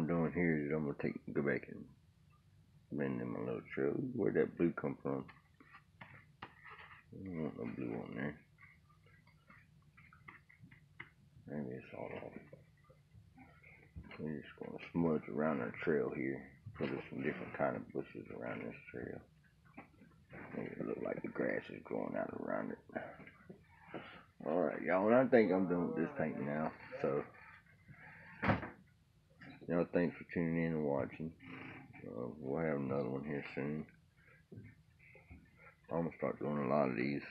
I'm doing here is I'm gonna go back and blend in my little trail. Where'd that blue come from? I don't want no blue on there. Maybe it's all off. We're just gonna smudge around our trail here. Put some different kind of bushes around this trail. Make it look like the grass is growing out around it. Alright, y'all, and I think I'm done with this painting now. So, y'all, thanks for tuning in and watching. We'll have another one here soon. I'm gonna start doing a lot of these.